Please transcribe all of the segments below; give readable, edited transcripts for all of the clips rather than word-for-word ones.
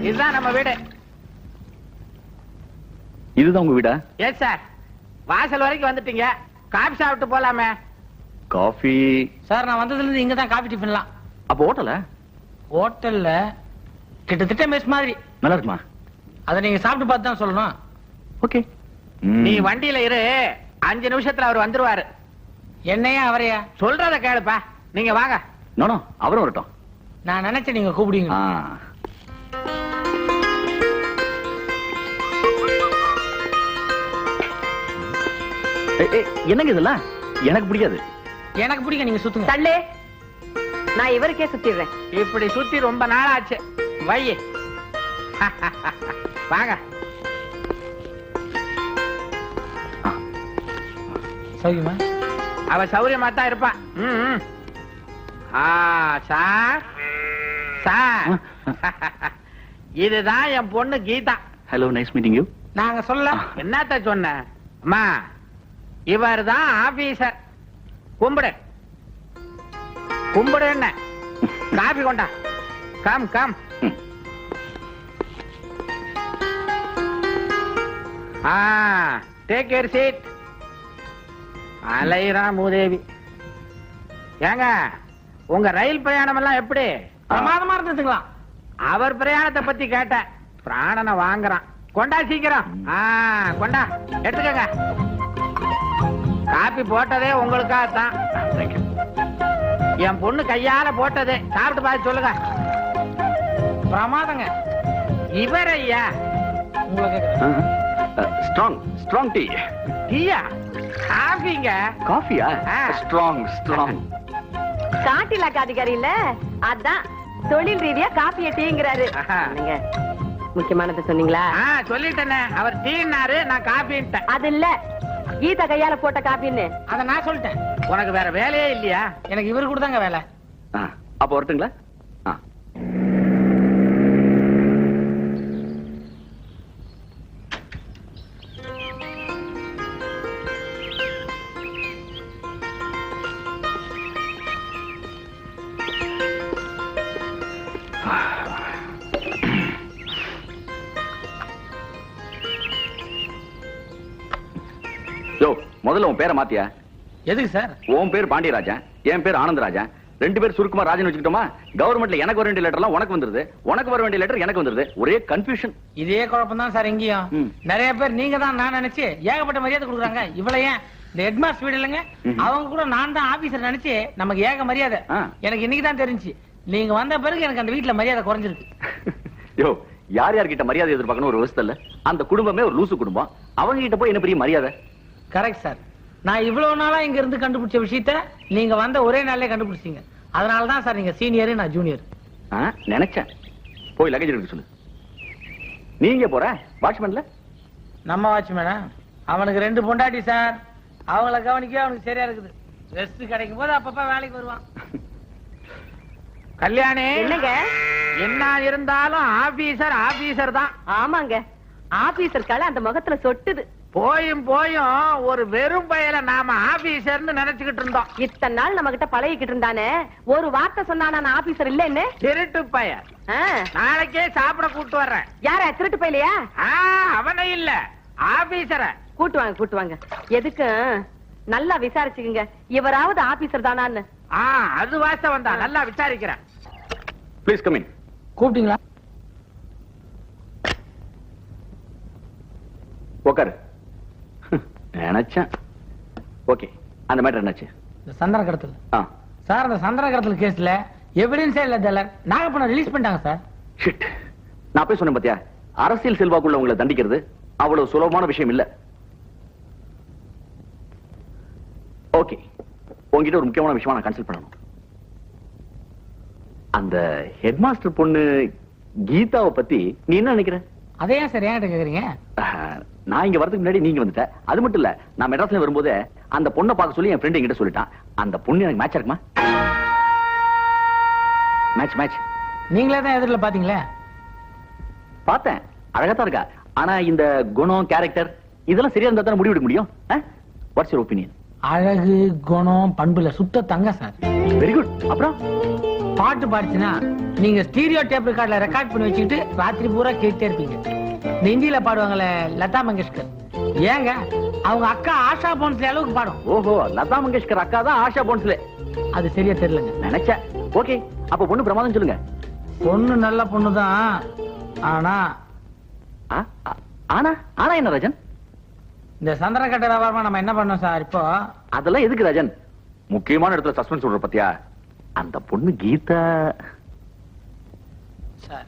இதுதான் நம்ம வீடு. இதுதான் உங்க வீடா? Yes sir. வாசல் வரைக்கும் வந்துட்டீங்க, காபி சாப்பிட்டு போலாமே. காஃபி சார், நான் வந்ததுல இருந்து இங்க தான் காபி டிஃபன்லாம். அப்ப ஹோட்டலா? ஹோட்டல்ல கிட்டத்தட்ட மெஸ் மாதிரி. நல்லா இருக்குமா? அதை நீங்க சாப்பிட்டு பார்த்து தான் சொல்லணும். ஓகே. நீ வண்டியில இரு, 5 நிமிஷத்துல அவர் வந்துருவாரு. என்னையா அவரையா? சொல்றத கேளுப்பா. நீங்க வாங்க. நோ அவரும் வரட்டும். நான் நினைச்சேன் நீங்க கூப்பிடுவீங்க. என்னங்க இதெல்லாம்? எனக்கு பிடிக்காது. எனக்கு பிடிக்க, நீங்க சுத்துங்க. தள்ளே, நான் இவருக்கே சுத்திடுறேன். இப்படி சுத்தி ரொம்ப நாள் ஆச்சு. வை. வாங்க. சௌரியமா? அவ சௌரியமா தான் இருப்பான். சார் சார், இதுதான் என் பொண்ணு Geetha. Hello, nice meeting you. நாங்க சொல்ல என்னத்த சொன்ன? அம்மா, இவர் தான் ஆபீசர். கும்பிடு கும்பிடு. என்ன காபி கொண்டா. Come come. Take care seat. அலைரா மூதேவி. ஏங்க, உங்க ரயில் பிரயாணம் எல்லாம் எப்படி? பிரமாதமா இருந்ததுங்களா? அவர் பிரயாணத்தை பத்தி கேட்ட. பிராணனை வாங்குறான். கொண்டா சீக்கிரம். கொண்டா, எடுத்துக்கங்க. காபி போட்டதே உங்களுக்காகத்தான். என் பொண்ணு கையால போட்டது. சாப்பிட்டு பார்த்து சொல்லுங்க. பிரமாதங்க. இவர் ஐயா உங்களுக்கு ஸ்ட்ராங் ஸ்ட்ராங் டீ. டீயா? காபிங்க. காஃபியா? Strong strong. காட்டிலாக்க அதிகாரி இல்ல, அதான் தொழில் ரீதியா காப்பிய டீங்கிறாரு. முக்கியமானது சொன்னீங்களா? சொல்லிட்டேனே. அவர் டீனாரு, நான் காபின்ட்டேன். அது இல்ல, கீதா கையால போட்ட காப்பின்னு. அத நான் சொல்லிட்டேன். உனக்கு வேற வேலையே இல்லையா? எனக்கு இவரு கூட தாங்க வேலை. அப்ப வரட்டுங்களா? முதல்ல உன் பேரை மாத்தியா? எதுக்கு சார்? உன் பேர் பாண்டியராஜன், என் பேர் ஆனந்தராஜன். 2 பேர் சுருக்குமா ராஜன் வச்சுக்கிட்டோமா? கவர்மெண்ட்ல எனக்கு வர வேண்டிய லெட்டர்லாம் உனக்கு வந்துருது, உனக்கு வர வேண்டிய லெட்டர் எனக்கு வந்துருது. ஒரே கன்ஃபியூஷன். இதே குழப்பம் தான் சார் இங்கேயும். நிறைய பேர் நீங்க தான் நான் நினைச்சு ஏகப்பட்ட மரியாதை கொடுக்குறாங்க. இவ்வளவு ஏன் இந்த ஹெட்மாஸ்டர் வீடு இல்லைங்க, அவங்க கூட நான் தான் ஆபீசர் நினைச்சு நமக்கு ஏக மரியாதை. எனக்கு இன்னைக்கு தான் தெரிஞ்சு நீங்க வந்த பிறகு எனக்கு அந்த வீட்டுல மரியாதை குறைஞ்சிருக்கு. யோ, யார் யார்கிட்ட மரியாதை எதிர்பார்க்கணும் ஒரு விவசாய இல்ல. அந்த குடும்பமே ஒரு லூசு குடும்பம். அவங்க கிட்ட போய் என்ன பெரிய மரியாதை? Correct sir. நான் இவ்வளவு நாளா இங்க இருந்து கண்டுபிடிச்ச விஷயத்த நீங்க வந்த ஒரே நாள்லயே கண்டுபிடிச்சீங்க. அதனாலதான் சார் நீங்க சீனியர், நான் ஜூனியர். நினைச்சேன். போய் லக்கேஜ் எடுக்க சொல்லு. நீங்க போற வாட்ச்மேன்ல? நம்ம வாட்ச்மேனா? அவனுக்கு 2 பொண்டாட்டி சார். அவங்கள கவனிக்க அவனுக்கு சரியா இருக்குது. ரெஸ்ட் கிடைக்கும் போது அப்பப்ப வேலைக்கு வருவான். கல்யாணி, என்னங்க? என்ன இருந்தாலும் ஆபீசர் ஆபீசர் தான். ஆமாங்க, ஆபீசர் கால அந்த முகத்துல சொட்டுது. போயும் போயும் ஒரு வெறும் பயல நாம ஆபீசர்னு நினைச்சுக்கிட்டு இருந்தோம். இத்தனை நாள் நம்ம கிட்ட பழகிக்கிட்டு இருந்தானே, ஒரு வார்த்தை சொன்னா நான் ஆபீசர் இல்லன்னு. திருட்டு பைய. நாளைக்கே சாப்பிட கூட்டு வர்றேன். யார? திருட்டு பையலையா? அவனை இல்ல, ஆபீசர கூட்டுவாங்க கூட்டுவாங்க. எதுக்கு? நல்லா விசாரிச்சுக்குங்க, இவராவது ஆபீசர் தானான்னு. அது வாஸ்தவம் தான். நல்லா விசாரிக்கிறேன். Please come in. கூப்பிட்டீங்களா? உட்காரு. நினைச்சேன். ஓகே, அந்த மேட்டர் என்னாச்சு? இந்த சந்தன கடத்தல் சார். அந்த சந்தன கடத்தல் கேஸ்ல எவிடன்ஸே இல்ல டெலர். நாகப்பண்ண ரிலீஸ் பண்ணிட்டாங்க சார். ஷிட். நான் போய் சொன்னேன் பாத்தியா, அரசியல் செல்வாக்குள்ள உங்களை தண்டிக்கிறது அவ்வளவு சுலபமான விஷயம் இல்ல. ஓகே, உங்ககிட்ட ஒரு முக்கியமான விஷயமா நான் கன்சல்ட் பண்ணணும். அந்த ஹெட்மாஸ்டர் பொண்ணு கீதாவை பத்தி நீ என்ன நினைக்கிற? அதே சார் ஏன் கேக்குறீங்க? நான் இங்க வரதுக்கு முன்னாடி நீங்க வந்துட்ட. அது மட்டும் இல்ல, நான் மெட்ராஸ்ல வரும்போது அந்த பொண்ணை பார்க்க சொல்லி என் ஃப்ரெண்ட் என்கிட்ட சொல்லிட்டான். அந்த பொண்ணு எனக்கு மேட்ச் இருக்குமா? மேட்ச் மேட்ச் நீங்களே தான் எதிரில் பாத்தீங்களே. பார்த்தேன், அழகாத்தான் இருக்கா. ஆனா இந்த குணம், கேரக்டர் இதெல்லாம் சரியா இருந்தா தானே முடிவெடுக்க முடியும். What's your opinion? அழகு, குணம், பண்புல சுத்த தங்க சார். Very good. அப்புறம் பாட்டு பாடுச்சுன்னா நீங்க ஸ்டீரியோ டேப் ரெக்கார்ட்ல ரெக்கார்ட் பண்ணி வச்சுக்கிட்டு ராத்திரி பூரா கேட்டே இருப்பீங்க. இந்த ஹிந்தியில பாடுவாங்களே லதா மங்கேஷ்கர், ஏங்க அவங்க அக்கா ஆஷா போன்ஸ்லே அளவுக்கு பாடும். ஓஹோ, லதா மங்கேஷ்கர் அக்கா தான் ஆஷா போன்ஸ்லே. அது சரியா தெரியலங்க. நினைச்சேன். ஓகே, அப்ப பொண்ணு பிரமாதம் சொல்லுங்க. பொண்ணு நல்ல பொண்ணுதான். ஆனா ஆனா ஆனா என்ன ராஜன்? இந்த சந்திர கட்ட வியாபாரமா நம்ம என்ன பண்ணோம் சார் இப்போ? அதெல்லாம் எதுக்கு ராஜன்? முக்கியமான இடத்துல சஸ்பென்ஸ் சொல்ற பத்தியா? அந்த பொண்ணு கீதா சார்,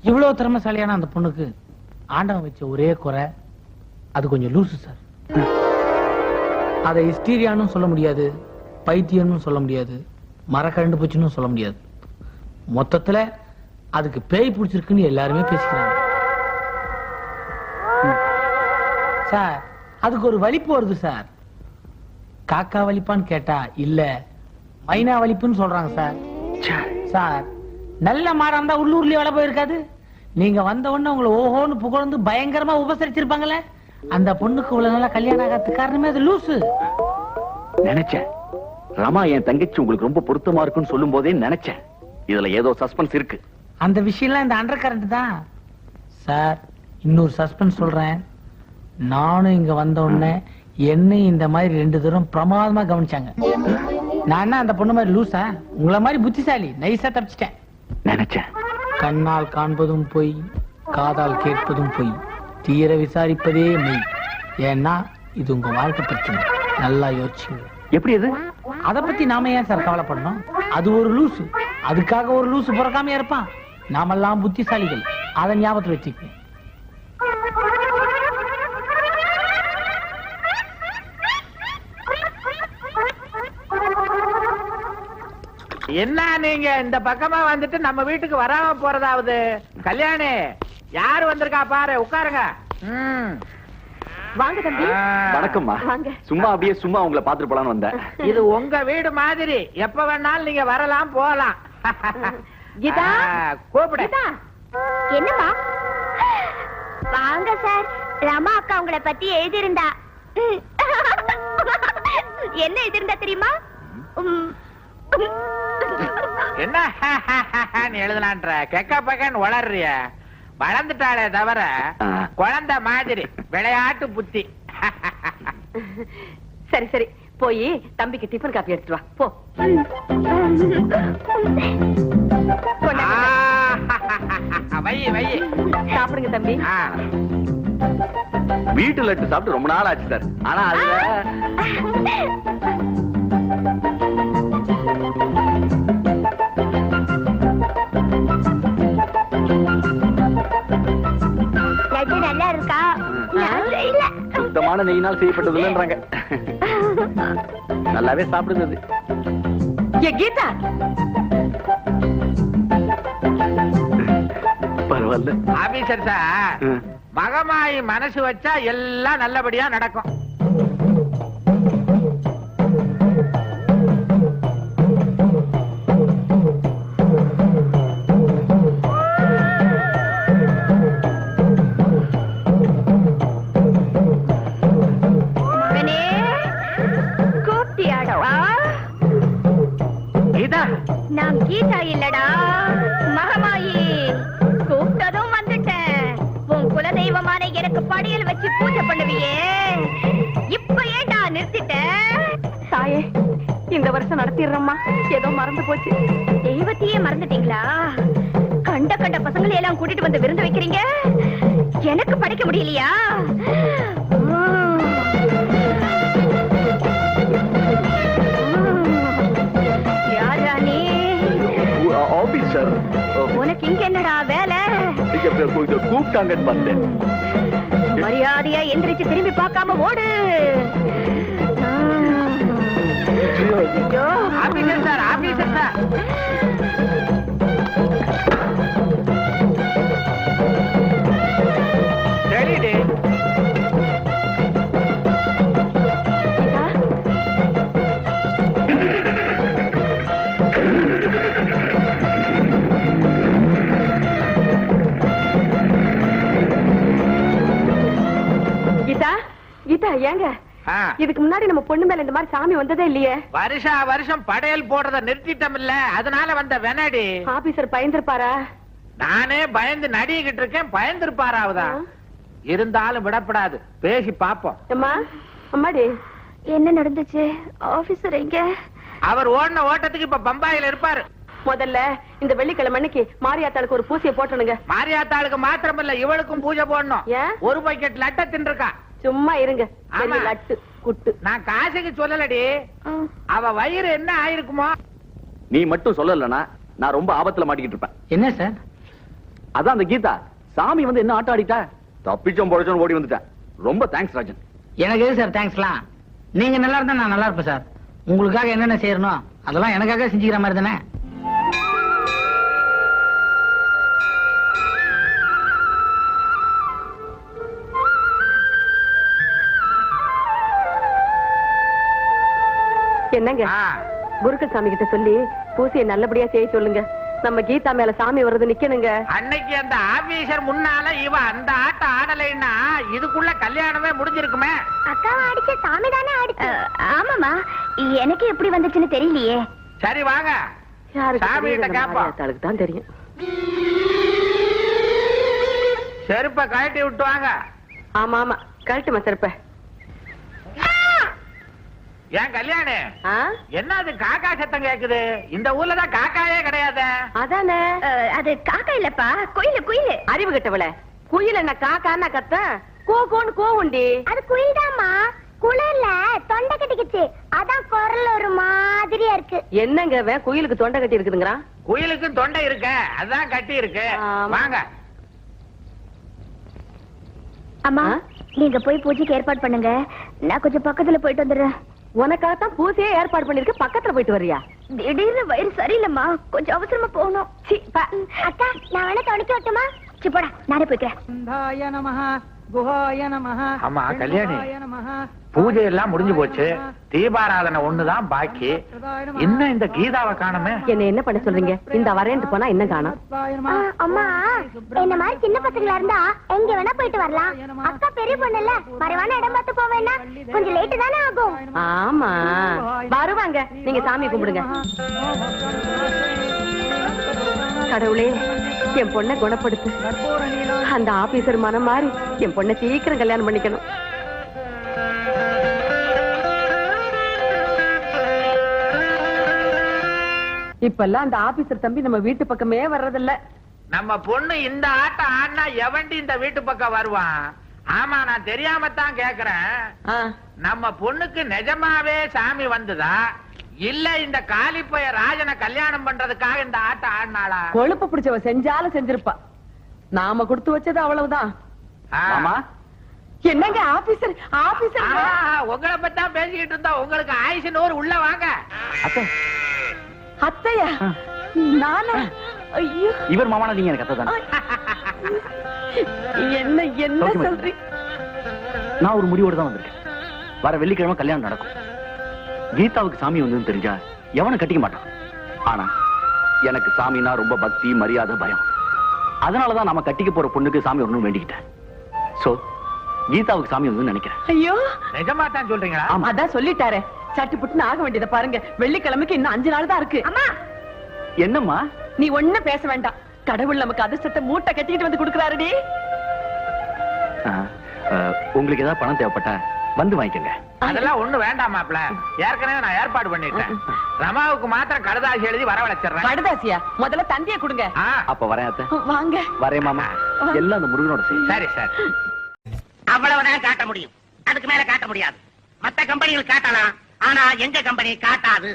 இவ்வளவு திறமைசாலியான அந்த பொண்ணுக்கு ஆண்டவன் வச்ச ஒரே குறை, அது கொஞ்சம் லூசு சார். அதை ஹிஸ்டீரியான்னு சொல்ல முடியாது, பைத்தியம்னு சொல்ல முடியாது, மரக்கரண்டு போச்சுன்னு சொல்ல முடியாது. மொத்தத்துல அதுக்கு பேய் பிடிச்சிருக்குன்னு எல்லாருமே பேசிக்கிறாங்க சார். அதுக்கு ஒரு வலிப்பு வருது சார். காக்கா வலிப்பான்னு கேட்டா இல்ல, மைனா வலிப்புன்னு சொல்றாங்க சார். சார், நல்ல மாடா இருந்தா உள்ளூர்லயே வேலை போயிருக்காது. நீங்க வந்த உடனே உங்களை ஓஹோன்னு புகழ்ந்து பயங்கரமா உபசரிச்சிருப்பாங்களே. அந்த பொண்ணுக்கு இவ்வளவு நல்லா கல்யாணம் ஆகாத காரணமே அது லூசு. நினைச்சேன் ரமா என் தங்கச்சி உங்களுக்கு ரொம்ப பொருத்தமா இருக்குன்னு சொல்லும் போதே நினைச்சேன் இதுல ஏதோ சஸ்பென்ஸ் இருக்கு. அந்த விஷயம்லாம் இந்த அண்டர் கரண்ட் தான் சார். இன்னொரு சஸ்பென்ஸ் சொல்றேன். நானும் இங்க வந்த உடனே என்னையும் இந்த மாதிரி 2 தூரம் பிரமாதமா கவனிச்சாங்க. நான் என்ன அந்த பொண்ணு மாதிரி லூசா? உங்களை மாதிரி புத்திசாலி, நைஸா தப்பிச்சிட்டேன். நினைச்சேன். கண்ணால் காண்பதும் பொய், காதால் கேட்பதும் பொய், தீர விசாரிப்பதே மெய். ஏன்னா இது உங்க வாழ்க்கை பிரச்சனை. நல்லா யோசிச்சுங்க. எப்படி அது? அத பத்தி நாம ஏன் சார் கவலைப்படணும்? அது ஒரு லூசு, அதுக்காக ஒரு லூசு பிறக்காம இருப்பான். நாமெல்லாம் புத்திசாலிகள், அதை ஞாபகத்தில் வச்சுக்க. என்ன நீங்க இந்த பக்கமா வந்துட்டு நம்ம வீட்டுக்கு வராம போறதாவது? கல்யாணி, யாரு வந்திருக்கா பாரு, உட்காருங்க. வாங்க தம்பி. வணக்கம்மா. வாங்க. சும்மா அப்படியே சும்மா உங்களை பாத்துட்டு போலான்னு வந்தேன். இது உங்க வீடு மாதிரி, எப்ப வேணாலும் நீங்க வரலாம் போலாம். கீதா, கூப்பிடு. என்னப்பா? வாங்க சார். ரமா அக்கா உங்களை பத்தி எழுதியிருந்தா. என்ன எழுதியிருந்தா தெரியுமா? என்ன நீ எழுதலான்ற? கெக்க பக்கன்னு வளர்றிய. வளர்ந்துட்டாளே தவிர குழந்தை மாதிரி விளையாட்டு புத்தி. சரி சரி, போய் தம்பிக்கு டிஃபன் காப்பி எடுத்துட்டு வா போ. வை வை, சாப்பிடுங்க தம்பி. வீட்டு லட்டு சாப்பிட்டு ரொம்ப நாள் ஆச்சு சார். ஆனா அதுல லட்டு நல்லா இருக்கா? சுத்தமான நெய்யினால் செய்யப்பட்டதுன்றாங்க. நல்லாவே சாப்பிடுது. ஏ கீதா, பரவாயில்ல ஆபீசர் சார். மகமாயி மனசு வச்சா எல்லாம் நல்லபடியா நடக்கும். நான் கீதா இல்லடா, மகமாயி. கூப்பிட்டதும் வந்துட்டேன். உன் குலதெய்வமான எனக்கு படையல் வச்சு பூஜை பண்ணுவியே, இப்ப ஏண்டா நிறுத்திட்ட? தாயே, இந்த வருஷம் நடத்திடுறோம்மா. ஏதோ மறந்து போச்சு. தெய்வத்தையே மறந்துட்டீங்களா? கண்ட கண்ட பசங்களை எல்லாம் கூட்டிட்டு வந்து விருந்து வைக்கிறீங்க, எனக்கு படைக்க முடியலையா? உனக்கு இங்க என்னடா வேலை? கூப்பிட்டாங்கன்னு பார்த்தேன். மரியாதையா எந்திரிச்சு திரும்பி பார்க்காம ஓடு. Officer sir, officer sir. சரிடி. ஏங்க ஆ. இதுக்கு முன்னாடி நம்ம பொண்ணு மேல இந்த மாதிரி சாமி வந்ததே இல்லையே. வருஷா வருஷம் படையல் போடுறத நிறுத்திட்டோம் இல்ல, அதனால வந்த வெனடி. ஆபீசர் பயந்துருப்பாரா? நானே பயந்து நடிகிட்டு இருக்கேன், பயந்துருப்பாராவதா? இருந்தாலும் விடப்படாது, பேசி பாப்போம். அம்மா, அம்மாடி, என்ன நடந்துச்சு? ஆபீசர் எங்க? அவர் ஓடின ஓட்டத்துக்கு இப்ப பம்பாயில இருப்பாரு. முதல்ல இந்த வெள்ளிக்கிழமை அன்னைக்கு மாரியாத்தாளுக்கு ஒரு பூசியை போட்டணுங்க. மாரியாத்தாளுக்கு மாத்திரம் இல்ல, இவளுக்கும் பூஜை போடணும். ஏன்? ஒரு பக்கெட் லட்ட தின்றுக்கா. சும்மா இருங்க. ஆமா. லட்டு குட்டு. நான் காசுக்கு சொல்லலடி, அவ வயிறு என்ன ஆயிருக்குமோ. நீ மட்டும் சொல்லலனா நான் ரொம்ப ஆபத்துல மாட்டிக்கிட்டு இருப்பேன். என்ன சார்? அதான் அந்த கீதா சாமி வந்து என்ன ஆட்டம் ஆடிட்டா, தப்பிச்சோம் பொழைச்சோம் ஓடி வந்துட்டேன். ரொம்ப தேங்க்ஸ் ராஜன். எனக்கு எது சார் தேங்க்ஸ்லாம்? நீங்க நல்லா இருந்தா நான் நல்லா இருப்பேன் சார். உங்களுக்காக என்னென்ன செய்யணும் அதெல்லாம் எனக்காக செஞ்சுக்கிற மாதிரி தானே. என்னங்க, குருக்கள் சாமி கிட்ட சொல்லி பூசியை நல்லபடியா செய்ய சொல்லுங்க. நம்ம கீதா மேல சாமி வர்றது நிக்கணுங்க. அன்னைக்கு அந்த ஆபீசர் முன்னால இவ அந்த ஆட்டம் ஆடலைன்னா இதுக்குள்ள கல்யாணமே முடிஞ்சிருக்குமே. அக்காவை அடிச்ச சாமி தானே அடிச்சு. ஆமாமா, எனக்கு எப்படி வந்துச்சுன்னு தெரியலையே. சரி வாங்க, சாமி கிட்ட கேப்போம். தான் தெரியும். செருப்ப கழட்டி விட்டு வாங்க. ஆமா ஆமா, கழட்டுமா செருப்ப. ஏன் கல்யாணி, ஆ? என்ன அது காக்கா சத்தம் கேக்குது? இந்த ஊர்ல தான் காக்காயே கிடையாது. அதானே. அது காக்கா இல்லப்பா, குயிலு குயிலு. அறிவு கட்டவள, குயில் என்ன காக்கான்னா கத்த? கோன்னு கோவுண்டி. அது குயில் தாமா, குளிர்ல தொண்டை கட்டிக்கிச்சு, அதான் குரல் ஒரு மாதிரியா இருக்கு. என்னங்க இவன் குயிலுக்கு தொண்டை கட்டி இருக்குதுங்கிறான்? குயிலுக்கு தொண்டை இருக்கு, அதான் கட்டி இருக்கு. ஆமா. வாங்க. அம்மா, நீங்க போய் பூஜைக்கு ஏற்பாடு பண்ணுங்க, நான் கொஞ்சம் பக்கத்துல போயிட்டு வந்துடுறேன். உனக்காகத்தான் பூசையே ஏற்பாடு பண்ணிருக்கு, பக்கத்துல போயிட்டு வரியா? திடீர்னு வயிறு சரியில்லைம்மா, கொஞ்சம் அவசரமா போகணும். அக்கா, நான் வேணா துணைக்கு வரட்டுமா? சி போடா, நானே போய்க்கிறேன். ஆமா கல்யாணி, பூஜை எல்லாம் முடிஞ்சு போச்சு, தீபாராதனை ஒண்ணுதான் பாக்கி. இன்னும் இந்த கீதாவை காணுமே. என்ன என்ன பண்ண சொல்றீங்க? இந்த வரேன்ட்டு போனா என்ன காணும்? அம்மா, என்ன மாதிரி சின்ன பசங்களா இருந்தா எங்க வேணா போயிட்டு வரலாம். அக்கா பெரிய பொண்ணு இல்ல, மறைவான இடம் பார்த்து போவேன்னா கொஞ்சம் லேட்டு தானே ஆகும். ஆமா, வருவாங்க. நீங்க சாமி கும்பிடுங்க. கடவுளே, என் பொண்ணை குணப்படுத்து. அந்த ஆபீசர் மனம் மாறி என் பொண்ணை சீக்கிரம் கல்யாணம் பண்ணிக்கணும். இப்பெல்லாம் அந்த ஆபீசர் தம்பி நம்ம வீட்டு பக்கமே வர்றதில்ல. நம்ம பொண்ணு இந்த ஆட்டம் ஆடினா எவண்டி இந்த வீட்டு பக்கம் வருவான்? ஆமா, நான் தெரியாமத்தான் கேக்குறேன். நம்ம பொண்ணுக்கு நிஜமாவே சாமி வந்துதா, இல்ல இந்த காலிப்பைய ராஜனை கல்யாணம் பண்றதுக்காக இந்த ஆட்டம் ஆடினாளா? கொழுப்பு பிடிச்சவ செஞ்சாலும் செஞ்சிருப்பா. நாம கொடுத்து வச்சது அவ்வளவுதான். மாமா, என்னங்க ஆபீசர்? ஆபீசர் உங்களை பத்தா பேசிக்கிட்டு இருந்தா, உங்களுக்கு ஆயுசு நூறு. உள்ள வாங்க. அத்தை. அத்தையா? நானா? ஐயோ, இவர் மாமானா நீங்க எனக்கு அத்தை தானே? என்ன என்ன சொல்றீ? நான் ஒரு முடிவோடு தான் வந்திருக்கேன். வர வெள்ளிக்கிழமை கல்யாணம் நடக்கும். கீதாவுக்கு சாமி வந்து தெரிஞ்சா எவனும் கட்டிக்க மாட்டான். ஆனா எனக்கு சாமினா ரொம்ப பக்தி, மரியாதை, பயம். அதனாலதான் நாம கட்டிக்க போற பொண்ணுக்கு சாமி வரணும்னு வேண்டிக்கிட்டேன். சோ கீதாவுக்கு சாமி வந்து நினைக்கிறேன். ஐயோ, நிஜமா தான் சொல்றீங்களா? அதான் சொல்லிட்டாரே, சட்டு புட்டுன்னு ஆக வேண்டியதை பாருங்க. வெள்ளிக்கிழமைக்கு இன்னும் 5 நாள் தான் இருக்கு. அம்மா, என்னம்மா? நீ ஒண்ணும் பேச வேண்டாம். கடவுள் நமக்கு அதிர்ஷ்டத்தை மூட்டை கட்டிட்டு வந்து கொடுக்கறாருடி. உங்களுக்கு ஏதாவது பணம் தேவைப்பட்டா வந்து வாங்கிக்கங்க. அதெல்லாம் ஒண்ணு வேண்டாம் மாப்ள, ஏற்கனவே நான் ஏற்பாடு பண்ணிட்டேன். ரமாவுக்கு மாத்திரம் கடுதாசி எழுதி வரவழைச்சிடுறேன். கடுதாசியா? முதல்ல தந்திய கொடுங்க. அப்ப வரேன் அத்தை. வாங்க. வரேன் மாமா. எல்லாம் அந்த முருகனோட சரி சார். அவ்வளவுதான் காட்ட முடியும், அதுக்கு மேல காட்ட முடியாது. மத்த கம்பெனிகள் காட்டலாம், ஆனா எங்க கம்பெனி காட்டாது.